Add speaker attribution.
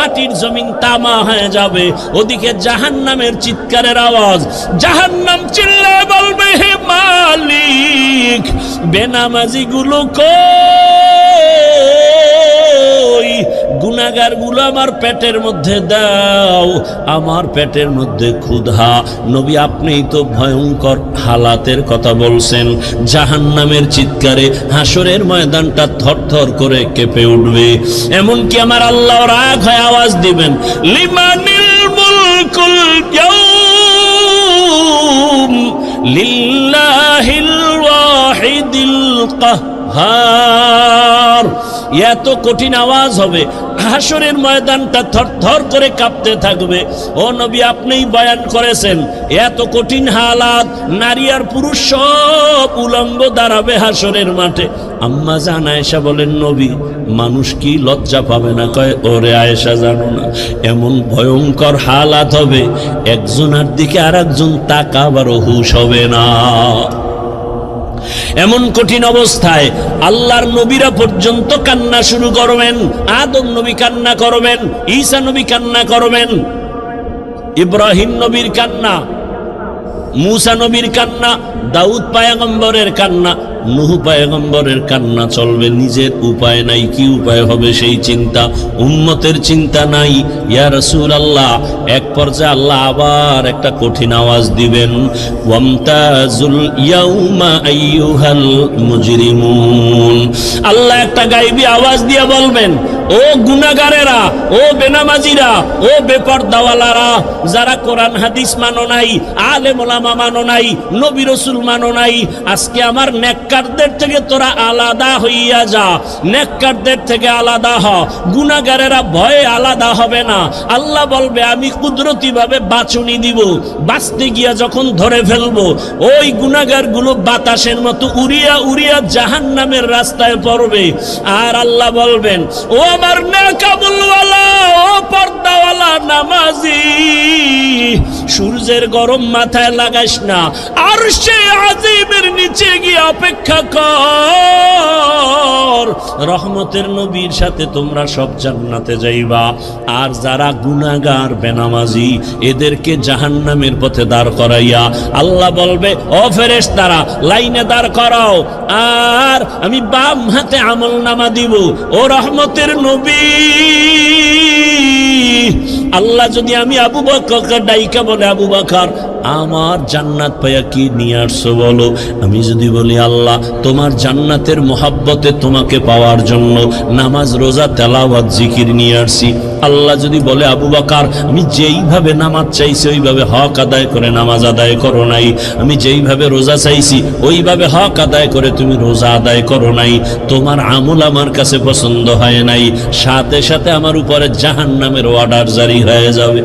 Speaker 1: মাটির জমিন তামা হয়ে যাবে। ওদিকে জাহান্নামের চিৎকারের আওয়াজ, জাহান্নাম চিল্লায় বলবে, হে মালিক, বেনামাজি গুলো কই, গুনাহগার গুলো আমার পেটের মধ্যে দাও, আমার পেটের মধ্যে ক্ষুধা। নবী আপনিই তো ভয়ঙ্কর হালাতের কথা বলছেন। জাহান্নামের চিৎকারে হাসরের ময়দানটা থরথর করে কেঁপে উঠবে। এমনকি আমার আল্লাহ রাগ হয়ে আওয়াজ দিবেন, লিমানিল মুলকুল ইয়াউম লিল্লাহিল ওয়াহিদিল কাহ্হার। এত কঠিন আওয়াজ হবে, হাসরের ময়দানটা থরথর করে কাঁপতে থাকবে। ও নবী আপনিই বয়ান করেছেন, এত কঠিন হালাত, নারী আর পুরুষ সব উলঙ্গ দাঁড়াবে হাসরের মাঠে। আম্মা জান আয়েশা বলেন, নবী মানুষ কি লজ্জা পাবে না? কয়, ওরে আয়েশা জানো না, এমন ভয়ঙ্কর হালাত হবে, একজনের দিকে আর একজন তাকাবারও হুঁশ হবে না। এমন কঠিন অবস্থায় আল্লাহর নবীরা পর্যন্ত কান্না শুরু করবেন। আদম নবী কান্না করবেন, ঈসা নবী কান্না করবেন, ইব্রাহিম নবীর কান্না, মুসা নবীর কান্না, দাউদ পয়গম্বরের কান্না, নূহ পয়গম্বরের কান্না চলবে। নিজের উপায় নাই, কি উপায় হবে সেই চিন্তা, উম্মতের চিন্তা নাই। ইয়া রাসূলুল্লাহ, এক পর্যায়ে আল্লাহ আবার একটা কঠিন আওয়াজ দিবেন, ওয়ামতাজুল ইয়াউমা আইয়ুহাল মুজরিমুন। আল্লাহ একটা গায়বী আওয়াজ দিয়ে বলবেন, ও গুনাহগারেরা, ও বেনামাজিরা, ও বেপরদাওয়ালারা, যারা কোরআন হাদিস মানো নাই, আলেম ওলামা মানো নাই, নবী রাসূল মানো নাই, আজকে আমার নেককারদের থেকে তোরা আলাদা হইয়া যা, নেককারদের থেকে আলাদা হ। গুনাহগারেরা ভয়ে আলাদা হবে না। আল্লাহ বলবে, আমি কুদরতি ভাবে বাছুনি দিব, বাঁচতে গিয়া যখন ধরে ফেলবো, ওই গুনাহগারগুলো বাতাসের মতো উড়িয়া উড়িয়া জাহান্নামের রাস্তায় পড়বে। আর আল্লাহ বলবেন, ও আমার নেকাবুলওয়ালা, ও পর্দাওয়ালা নামাজি, সূর্যের গরম মাথায় লাগাইস না, আরশে আজিমের নিচে গিয়ে অপেক্ষা কর, রহমতের নবীর সাথে তোমরা সব জান্নাতে যাইবা। আর যারা গুনাহগার বেনামাজি, এদেরকে জাহান্নামের পথে দাঁড় করাইয়া আল্লাহ বলবে, ও ফেরেশতারা লাইনে দাঁড় করাও, আর আমি বাম হাতে আমলনামা দিব। ও রহমতের নবী, আল্লাহ যদি আমি আবু বকরকে ডাইকা বলে, আবু বকর আমার জান্নাত পাইয়া কি নিয়ে আসছো বলো, আমি যদি বলি আল্লাহ তোমার জান্নাতের মোহাব্বতে তোমাকে পাওয়ার জন্য নামাজ রোজা তেলাওয়াত জিকির নিয়ে আসছি, আল্লাহ যদি বলে আবু বকর আমি যেইভাবে নামাজ চাইছি ওইভাবে হক আদায় করে নামাজ আদায় করো নাই, আমি যেইভাবে রোজা চাইছি ওইভাবে হক আদায় করে তুমি রোজা আদায় করো নাই, তোমার আমল আমার কাছে পছন্দ হয় নাই, সাথে সাথে আমার উপরে জাহান্নামের অর্ডার জারি হয়ে যাবে।